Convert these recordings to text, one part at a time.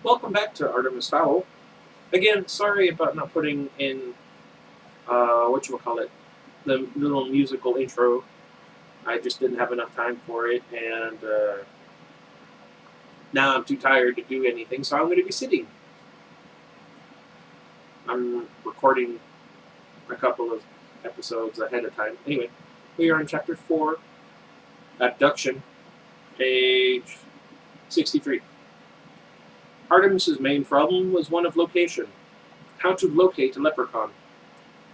Welcome back to Artemis Fowl. Again, sorry about not putting in the little musical intro. I just didn't have enough time for it, and now I'm too tired to do anything, so I'm going to be sitting. I'm recording a couple of episodes ahead of time. Anyway, we are in Chapter 4, Abduction, page 63. Artemis's main problem was one of location. How to locate a leprechaun.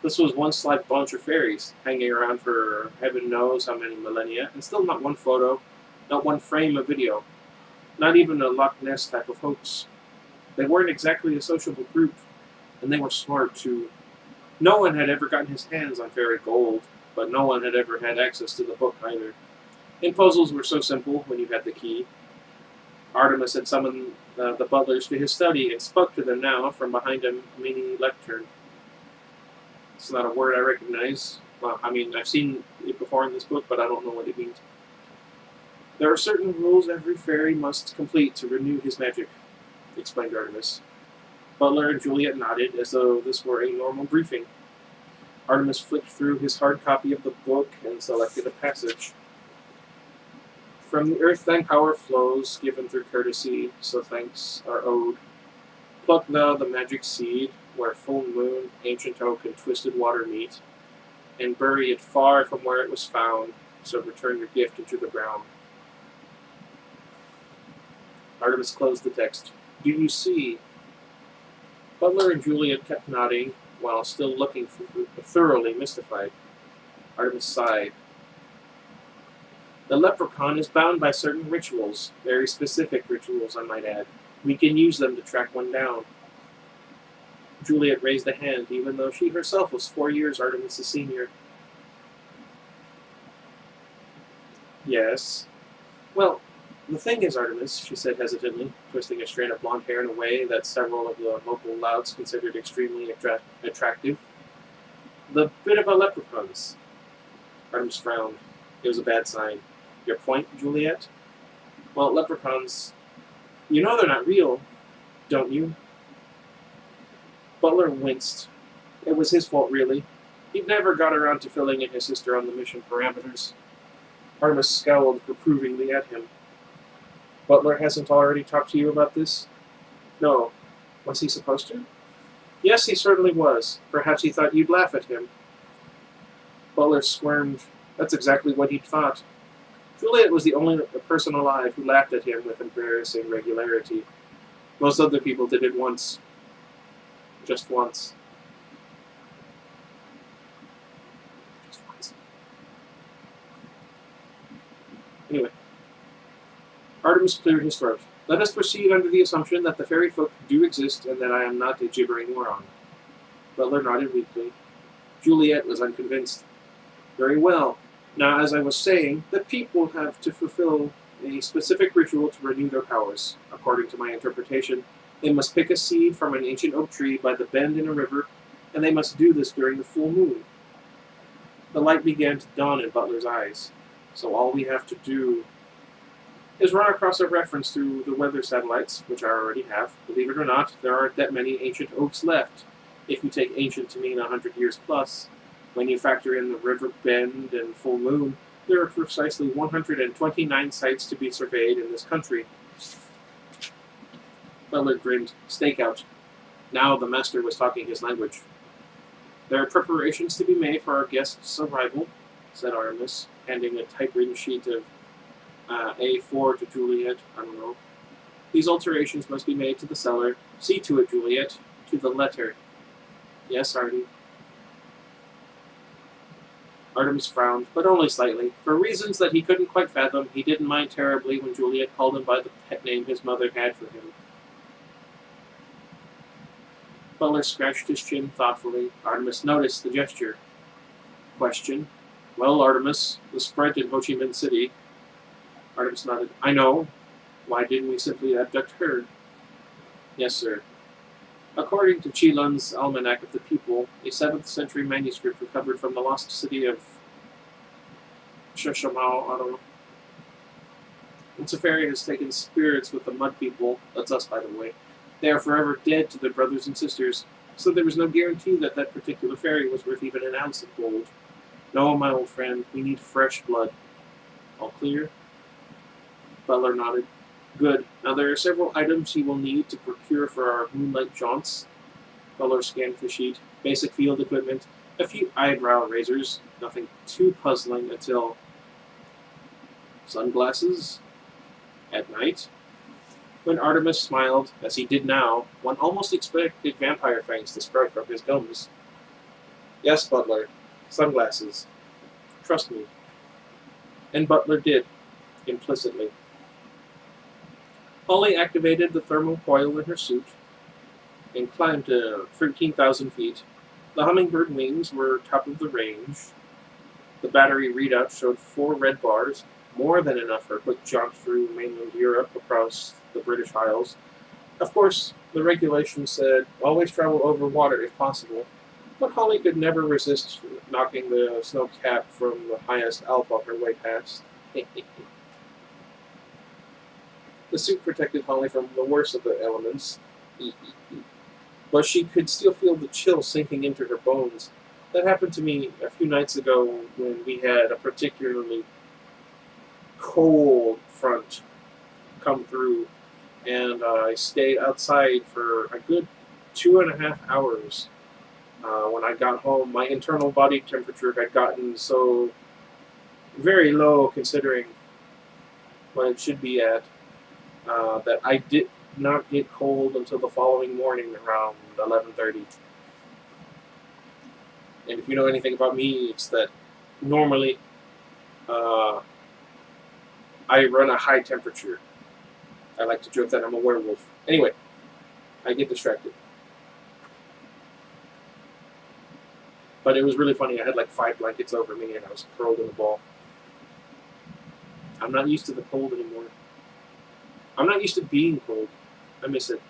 This was once like bunch of fairies, hanging around for heaven knows how many millennia, and still not one photo, not one frame of video, not even a Loch Ness type of hoax. They weren't exactly a sociable group, and they were smart too. No one had ever gotten his hands on fairy gold, but no one had ever had access to the book either. And puzzles were so simple when you had the key. Artemis had summoned the butlers to his study and spoke to them now from behind a mini lectern. It's not a word I recognize. Well, I mean, I've seen it before in this book, but I don't know what it means. There are certain rules every fairy must complete to renew his magic, explained Artemis. Butler and Juliet nodded as though this were a normal briefing. Artemis flicked through his hard copy of the book and selected a passage. From the earth thine power flows, given through courtesy, so thanks are owed. Pluck thou the magic seed, where full moon, ancient oak, and twisted water meet, and bury it far from where it was found, so return your gift into the ground. Artemis closed the text. Do you see? Butler and Juliet kept nodding, while still looking thoroughly mystified. Artemis sighed. The leprechaun is bound by certain rituals, very specific rituals, I might add. We can use them to track one down. Juliet raised a hand, even though she herself was 4 years Artemis' senior. Yes. Well, the thing is, Artemis, she said hesitantly, twisting a strand of blonde hair in a way that several of the local louds considered extremely attractive. The bit about leprechauns. Artemis frowned. It was a bad sign. Your point, Juliet? Well, leprechauns, you know they're not real, don't you? Butler winced. It was his fault, really. He'd never got around to filling in his sister on the mission parameters. Artemis scowled reprovingly at him. Butler hasn't already talked to you about this? No. Was he supposed to? Yes, he certainly was. Perhaps he thought you'd laugh at him. Butler squirmed. That's exactly what he'd thought. Juliet was the only person alive who laughed at him with embarrassing regularity. Most other people did it once. Just once. Just once. Anyway. Artemis cleared his throat. Let us proceed under the assumption that the fairy folk do exist and that I am not a gibbering moron. Butler nodded weakly. Juliet was unconvinced. Very well. Now, as I was saying, the people have to fulfill a specific ritual to renew their powers. According to my interpretation, they must pick a seed from an ancient oak tree by the bend in a river, and they must do this during the full moon. The light began to dawn in Butler's eyes. So all we have to do is run across a reference through the weather satellites, which I already have. Believe it or not, there aren't that many ancient oaks left, if you take ancient to mean 100 years plus. When you factor in the river bend and full moon, there are precisely 129 sites to be surveyed in this country. Butler grinned. Stakeout. Now the master was talking his language. There are preparations to be made for our guest's arrival, said Artemis, handing a typewritten sheet of A4 to Juliet. I don't know. These alterations must be made to the cellar. See to it, Juliet. To the letter. Yes, Artie. Artemis frowned, but only slightly. For reasons that he couldn't quite fathom, he didn't mind terribly when Juliet called him by the pet name his mother had for him. Butler scratched his chin thoughtfully. Artemis noticed the gesture. Question. Well, Artemis, the spread in Ho Chi Minh City. Artemis nodded. I know. Why didn't we simply abduct her? Yes, sir. According to Chilun's Almanac of the People, a 7th century manuscript recovered from the lost city of Shashamau, I don't know. Safari has taken spirits with the mud people, that's us by the way, They are forever dead to their brothers and sisters, so there was no guarantee that that particular fairy was worth even an ounce of gold. No, my old friend, we need fresh blood. All clear? Butler nodded. Good. Now there are several items you will need to procure for our moonlight jaunts. Butler scanned the sheet. Basic field equipment, a few eyebrow razors, nothing too puzzling until sunglasses at night. When Artemis smiled, as he did now, one almost expected vampire fangs to sprout from his gums. Yes, Butler, sunglasses. Trust me. And Butler did, implicitly. Holly activated the thermal coil in her suit and climbed to 13,000 feet. The hummingbird wings were top of the range. The battery readout showed 4 red bars, more than enough for a quick jaunt through mainland Europe across the British Isles. Of course, the regulations said always travel over water if possible, but Holly could never resist knocking the snow cap from the highest Alp on her way past. The suit protected Holly from the worst of the elements, but she could still feel the chill sinking into her bones. That happened to me a few nights ago when we had a particularly cold front come through, and I stayed outside for a good 2.5 hours. When I got home, my internal body temperature had gotten so very low, considering what it should be at, that I did not get cold until the following morning around 11:30. And if you know anything about me, it's that normally I run a high temperature. I like to joke that I'm a werewolf. Anyway, I get distracted. But it was really funny. I had like 5 blankets over me and I was curled in a ball. I'm not used to the cold anymore. I'm not used to being cold. I miss it.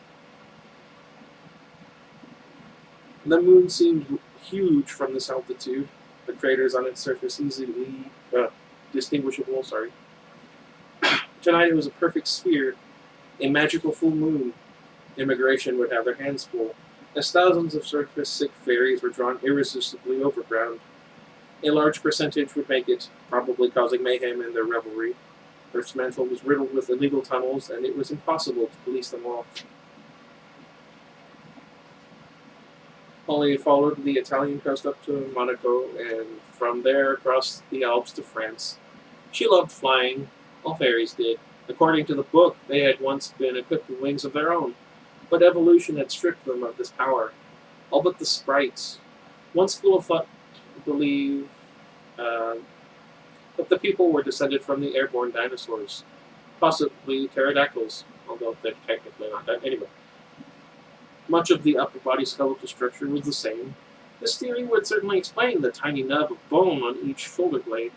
The moon seemed huge from this altitude. The craters on its surface easily distinguishable. Tonight it was a perfect sphere, a magical full moon. Immigration would have their hands full, as thousands of surface-sick fairies were drawn irresistibly overground. A large percentage would make it, probably causing mayhem in their revelry. Earth's mantle was riddled with illegal tunnels, and it was impossible to police them all. Holly followed the Italian coast up to Monaco, and from there across the Alps to France. She loved flying. All fairies did. According to the book, they had once been equipped with wings of their own, but evolution had stripped them of this power. All but the sprites. One school of thought believed that the people were descended from the airborne dinosaurs, possibly pterodactyls, although they're technically not that. Anyway, much of the upper body skeletal structure was the same. This theory would certainly explain the tiny nub of bone on each shoulder blade.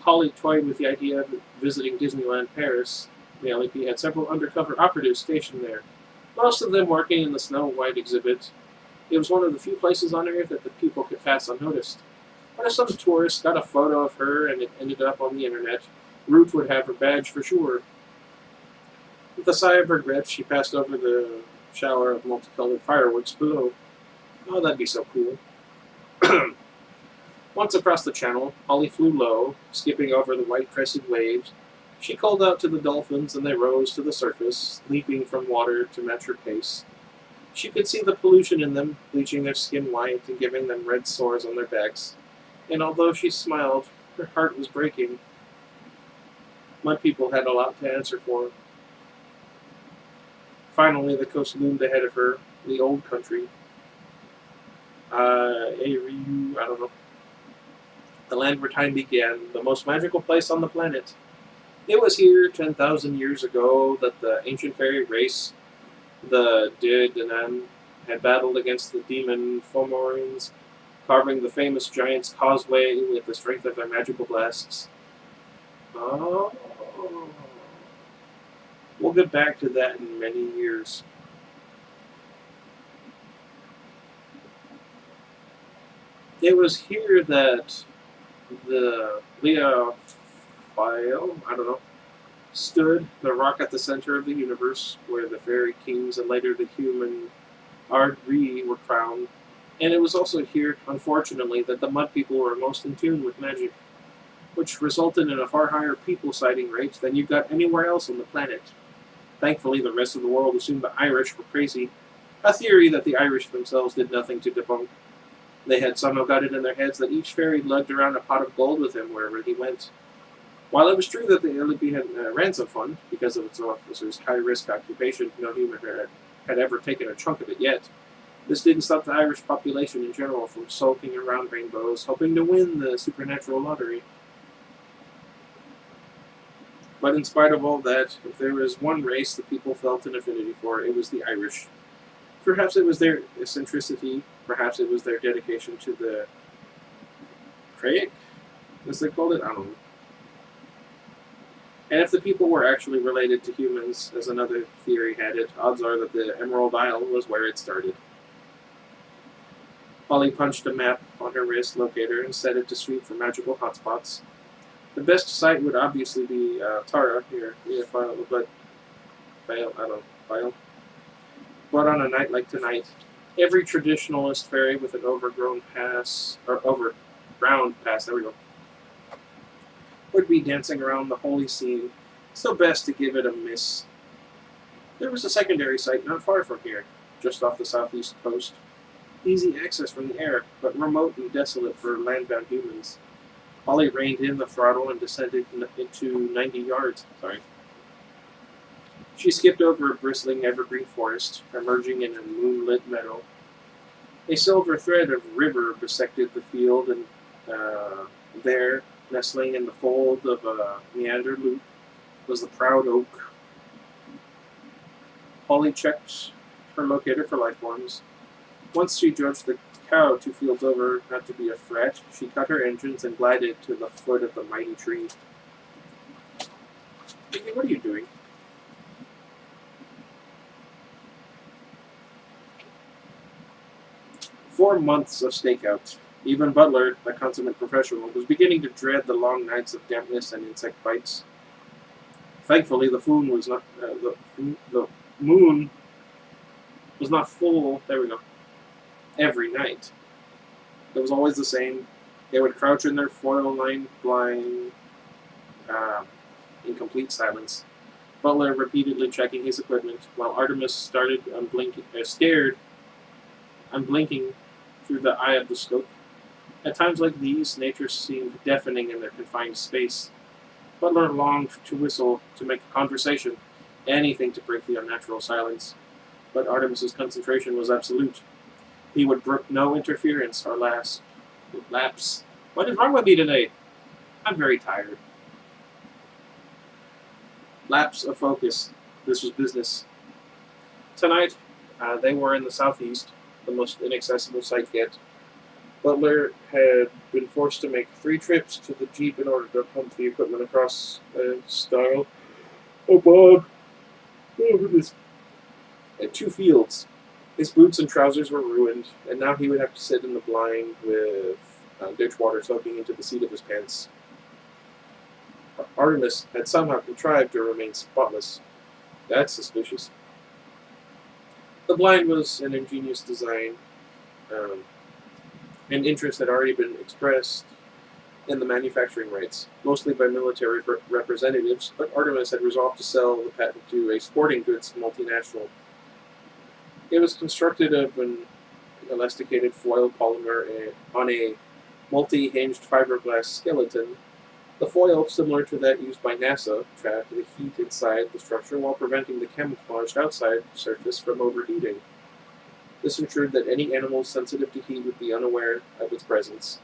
Holly toyed with the idea of visiting Disneyland Paris. The LAP had several undercover operatives stationed there, most of them working in the Snow White exhibit. It was one of the few places on Earth that the people could pass unnoticed. What if some tourist got a photo of her and it ended up on the internet? Ruth would have her badge for sure. With a sigh of regret, she passed over the shower of multicolored fireworks below. Oh, that'd be so cool. Once across the channel, Holly flew low, skipping over the white-crested waves. She called out to the dolphins, and they rose to the surface, leaping from water to match her pace. She could see the pollution in them, bleaching their skin white and giving them red sores on their backs. And although she smiled, her heart was breaking. Mud people had a lot to answer for. Finally, the coast loomed ahead of her, the old country. I don't know. The land where time began, the most magical place on the planet. It was here 10,000 years ago that the ancient fairy race, the Dedanan, had battled against the demon Fomorins, carving the famous giant's causeway with the strength of their magical blasts. Oh. We'll get back to that in many years. It was here that the Leophile, stood the rock at the center of the universe, where the fairy kings and later the human Ardri were crowned. And it was also here, unfortunately, that the Mud People were most in tune with magic, which resulted in a far higher people sighting rate than you got anywhere else on the planet. Thankfully, the rest of the world assumed the Irish were crazy, a theory that the Irish themselves did nothing to debunk. They had somehow got it in their heads that each fairy lugged around a pot of gold with him wherever he went. While it was true that the LEP had a ransom fund, because of its officers' high-risk occupation, no human had ever taken a chunk of it yet, this didn't stop the Irish population in general from sulking around rainbows, hoping to win the supernatural lottery. But in spite of all that, if there was one race the people felt an affinity for, it was the Irish. Perhaps it was their eccentricity, perhaps it was their dedication to the Craig, as they called it, I don't know. And if the people were actually related to humans, as another theory had it, odds are that the Emerald Isle was where it started. Polly punched a map on her wrist locator and set it to sweep for magical hotspots. The best site would obviously be Tara here, But on a night like tonight, every traditionalist fairy with an overground pass, would be dancing around the holy scene, so best to give it a miss. There was a secondary site not far from here, just off the southeast coast. Easy access from the air, but remote and desolate for landbound humans. Polly reined in the throttle and descended into 90 yards. She skipped over a bristling evergreen forest, emerging in a moonlit meadow. A silver thread of river bisected the field, and there, nestling in the fold of a meander loop, was the proud oak. Polly checked her locator for life forms. Once she judged the cow 2 fields over not to be a threat, she cut her engines and glided to the foot of the mighty tree. Vicky, what are you doing? "4 months of stakeout. Even Butler, a consummate professional, was beginning to dread the long nights of dampness and insect bites. Thankfully, the moon was not full. There we go. Every night. It was always the same. They would crouch in their foil-lined blind in complete silence, Butler repeatedly checking his equipment, while Artemis stared unblinking through the eye of the scope. At times like these, nature seemed deafening in their confined space. Butler longed to whistle, to make a conversation, anything to break the unnatural silence. But Artemis's concentration was absolute. He would brook no interference or lapse. What is wrong with me today? I'm very tired. Lapse of focus. This was business. Tonight, they were in the southeast, the most inaccessible site yet. Butler had been forced to make 3 trips to the Jeep in order to pump the equipment across style. Oh, Bob. Oh, goodness. At 2 fields. His boots and trousers were ruined, and now he would have to sit in the blind with ditch water soaking into the seat of his pants. Artemis had somehow contrived to remain spotless. That's suspicious. The blind was an ingenious design, and interest had already been expressed in the manufacturing rights, mostly by military representatives, but Artemis had resolved to sell the patent to a sporting goods multinational. It was constructed of an elasticated foil polymer on a multi-hinged fiberglass skeleton. The foil, similar to that used by NASA, trapped the heat inside the structure while preventing the camouflaged outside surface from overheating. This ensured that any animal sensitive to heat would be unaware of its presence.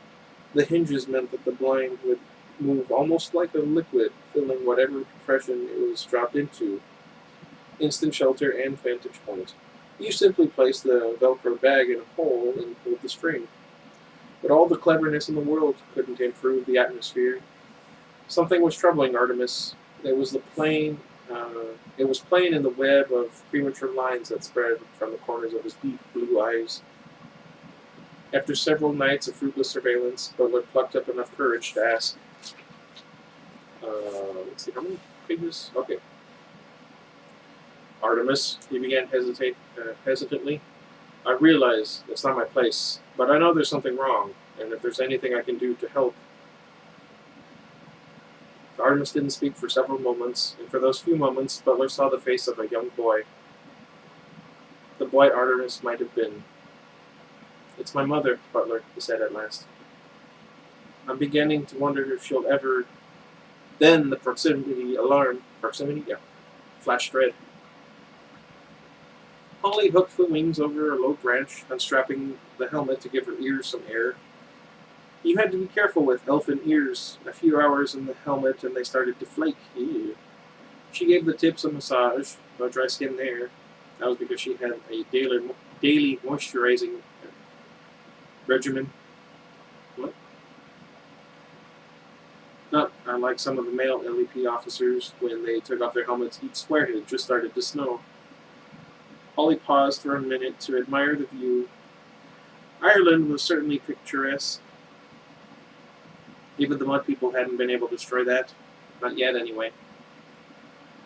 The hinges meant that the blind would move almost like a liquid, filling whatever depression it was dropped into. Instant shelter and vantage point. You simply placed the Velcro bag in a hole and pulled the string. But all the cleverness in the world couldn't improve the atmosphere. Something was troubling Artemis. It was plain in the web of premature lines that spread from the corners of his deep blue eyes. After several nights of fruitless surveillance, Butler plucked up enough courage to ask, let's see, how many Goodness. Okay. Artemis, he began hesitantly. I realize it's not my place, but I know there's something wrong, and if there's anything I can do to help. Artemis didn't speak for several moments, and for those few moments, Butler saw the face of a young boy. The boy Artemis might have been. It's my mother, Butler, he said at last. I'm beginning to wonder if she'll ever... Then the proximity flashed red. Holly hooked the wings over a low branch, unstrapping the helmet to give her ears some air. You had to be careful with elfin ears. A few hours in the helmet and they started to flake. Ew. She gave the tips a massage. No dry skin there. That was because she had a daily moisturizing regimen. What? Not unlike some of the male LEP officers, when they took off their helmets, you'd swear it had just started to snow. Holly paused for a minute to admire the view. Ireland was certainly picturesque. Even the mud people hadn't been able to destroy that. Not yet, anyway.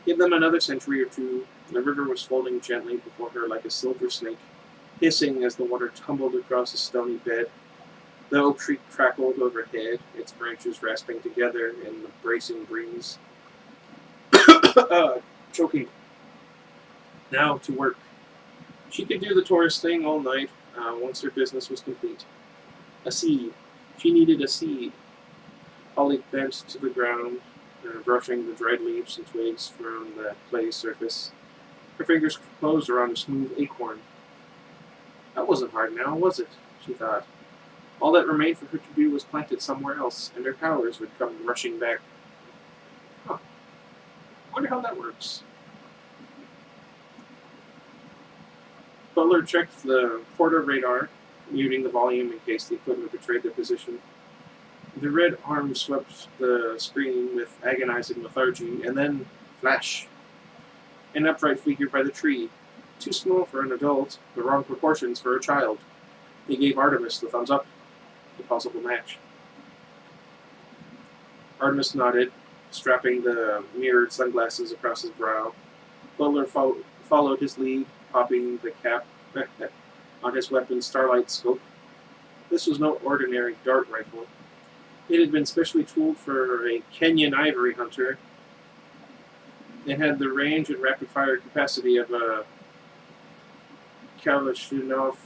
Give them another century or two. The river was folding gently before her like a silver snake, hissing as the water tumbled across a stony bed. The oak tree crackled overhead, its branches rasping together in the bracing breeze. Choking. Now to work. She could do the tourist thing all night, once her business was complete. A seed. She needed a seed. Holly bent to the ground, brushing the dried leaves and twigs from the clay surface. Her fingers closed around a smooth acorn. That wasn't hard now, was it? She thought. All that remained for her to do was plant it somewhere else, and her powers would come rushing back. Huh. Wonder how that works. Butler checked the Porter radar, muting the volume in case the equipment betrayed their position. The red arm swept the screen with agonizing lethargy, and then flash. An upright figure by the tree. Too small for an adult, the wrong proportions for a child. He gave Artemis the thumbs up. A possible match. Artemis nodded, strapping the mirrored sunglasses across his brow. Butler followed his lead, popping the cap on his weapon's starlight scope. This was no ordinary dart rifle. It had been specially tooled for a Kenyan ivory hunter. It had the range and rapid-fire capacity of a Kalashnikov,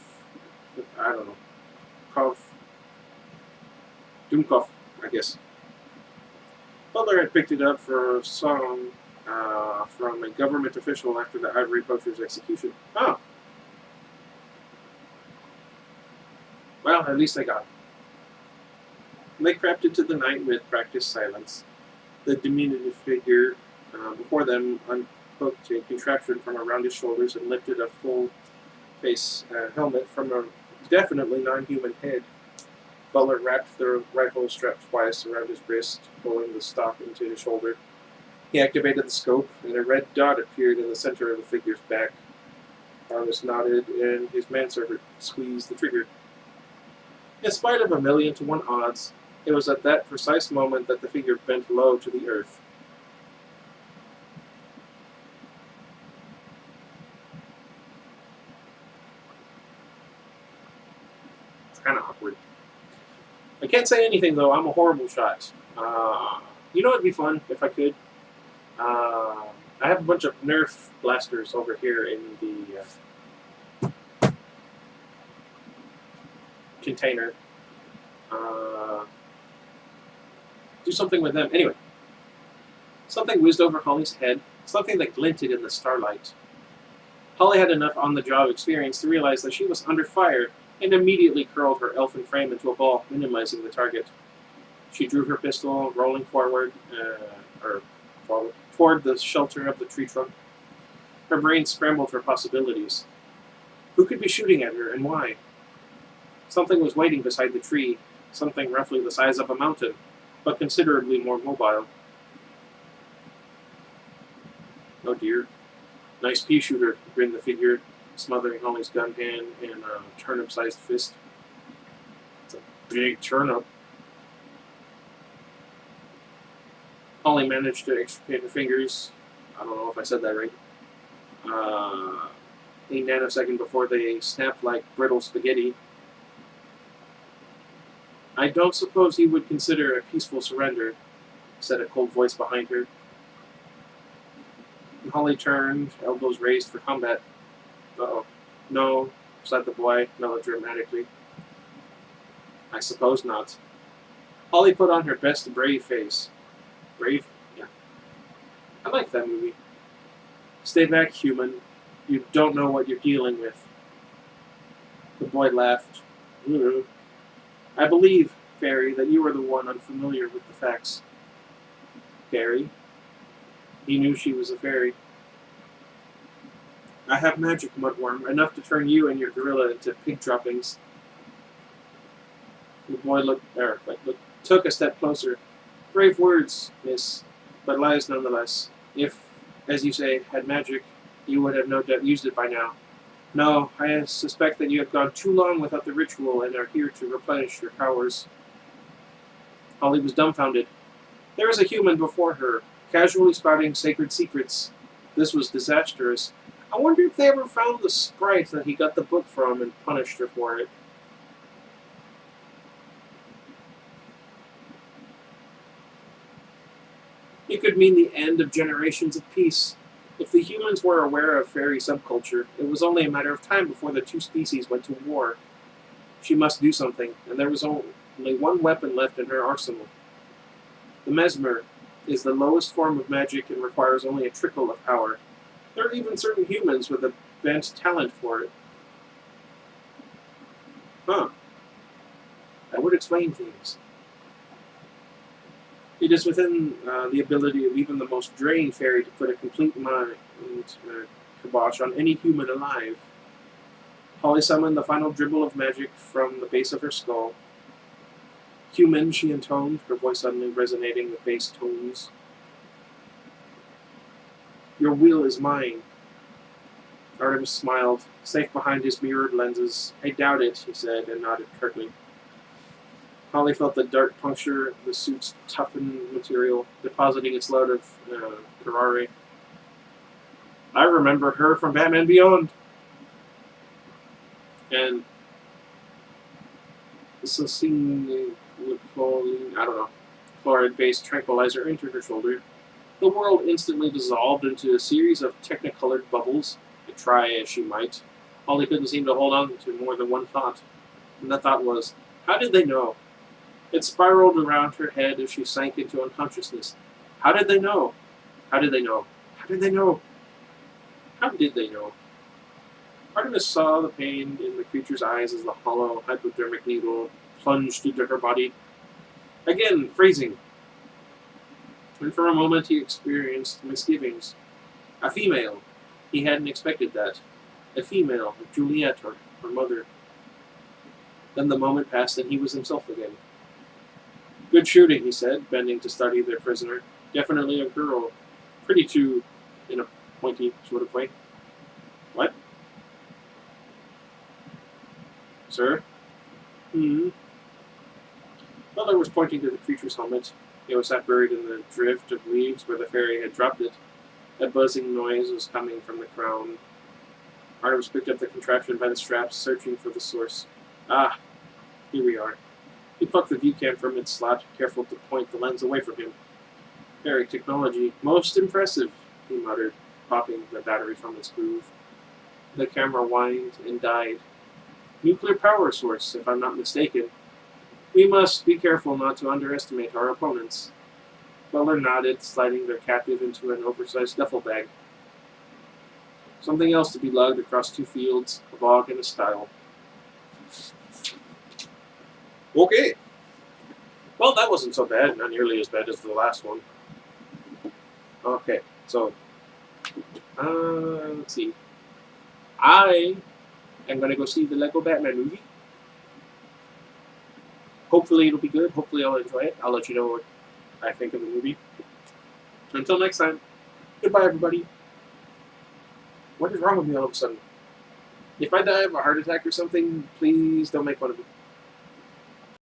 Dumkov, I guess. Butler had picked it up for a song from a government official after the ivory poacher's execution. Oh. Well, at least I got it. They crept into the night with practiced silence. The diminutive figure before them unhooked a contraption from around his shoulders and lifted a full-face helmet from a definitely non-human head. Butler wrapped the rifle strap twice around his wrist, pulling the stock into his shoulder. He activated the scope, and a red dot appeared in the center of the figure's back. Artemis nodded, and his manservant squeezed the trigger. In spite of 1,000,000 to 1 odds, it was at that precise moment that the figure bent low to the earth. It's kind of awkward. I can't say anything, though. I'm a horrible shot. You know, it'd be fun if I could. I have a bunch of Nerf blasters over here in the container. Do something with them. Anyway, something whizzed over Holly's head, something that glinted in the starlight. Holly had enough on-the-job experience to realize that she was under fire, and immediately curled her elfin frame into a ball, minimizing the target. She drew her pistol, rolling forward toward the shelter of the tree trunk. Her brain scrambled for possibilities. Who could be shooting at her, and why? Something was waiting beside the tree, something roughly the size of a mountain, but considerably more mobile. Oh dear. Nice pea shooter, grinned the figure, smothering Holly's gun hand in a turnip-sized fist. It's a big turnip. Holly managed to extricate her fingers. I don't know if I said that right. A nanosecond before they snapped like brittle spaghetti. I don't suppose he would consider a peaceful surrender, said a cold voice behind her. And Holly turned, elbows raised for combat. Uh-oh. No, said the boy melodramatically. I suppose not. Holly put on her best brave face. Brave? Yeah. I like that movie. Stay back, human. You don't know what you're dealing with. The boy laughed. I believe, Fairy, that you are the one unfamiliar with the facts. Fairy? He knew she was a fairy. I have magic, Mudworm, enough to turn you and your gorilla into pig droppings. The boy took a step closer. Brave words, miss, but lies nonetheless. If, as you say, had magic, you would have no doubt used it by now. No, I suspect that you have gone too long without the ritual and are here to replenish your powers. Holly was dumbfounded. There was a human before her, casually spouting sacred secrets. This was disastrous. I wonder if they ever found the sprite that he got the book from and punished her for it. It could mean the end of generations of peace. If the humans were aware of fairy subculture, it was only a matter of time before the two species went to war. She must do something, and there was only one weapon left in her arsenal. The mesmer is the lowest form of magic and requires only a trickle of power. There are even certain humans with a bent talent for it. Huh. That would explain things. It is within the ability of even the most drained fairy to put a complete mind kibosh on any human alive. Holly summoned the final dribble of magic from the base of her skull. Human, she intoned, her voice suddenly resonating with bass tones. Your will is mine. Artemis smiled, safe behind his mirrored lenses. I doubt it, he said, and nodded curtly. Holly felt the dart puncture the suit's toughened material, depositing its load of curare. I remember her from Batman Beyond. And chloride-based tranquilizer entered her shoulder. The world instantly dissolved into a series of technicolored bubbles. And try as she might, Holly couldn't seem to hold on to more than one thought. And the thought was, how did they know? It spiraled around her head as she sank into unconsciousness. How did they know? How did they know? How did they know? How did they know? Artemis saw the pain in the creature's eyes as the hollow, hypodermic needle plunged into her body. Again, freezing. And for a moment he experienced misgivings. A female. He hadn't expected that. A female, Juliet, or her mother. Then the moment passed and he was himself again. Good shooting, he said, bending to study their prisoner. Definitely a girl. Pretty too, in a pointy sort of way. What? Sir? Butler was pointing to the creature's helmet. It was half buried in the drift of leaves where the fairy had dropped it. A buzzing noise was coming from the crown. Artemis picked up the contraption by the straps, searching for the source. Ah, here we are. He plucked the viewcam from its slot, careful to point the lens away from him. Fairy technology. Most impressive, he muttered, popping the battery from its groove. The camera whined and died. Nuclear power source, if I'm not mistaken. We must be careful not to underestimate our opponents. Butler nodded, sliding their captive into an oversized duffel bag. Something else to be lugged across 2 fields, a bog and a stile. Okay. Well, that wasn't so bad. Not nearly as bad as the last one. Okay, so let's see. I am going to go see the Lego Batman movie. Hopefully it'll be good. Hopefully I'll enjoy it. I'll let you know what I think of the movie. Until next time, goodbye, everybody. What is wrong with me all of a sudden? If I die of a heart attack or something, please don't make fun of me.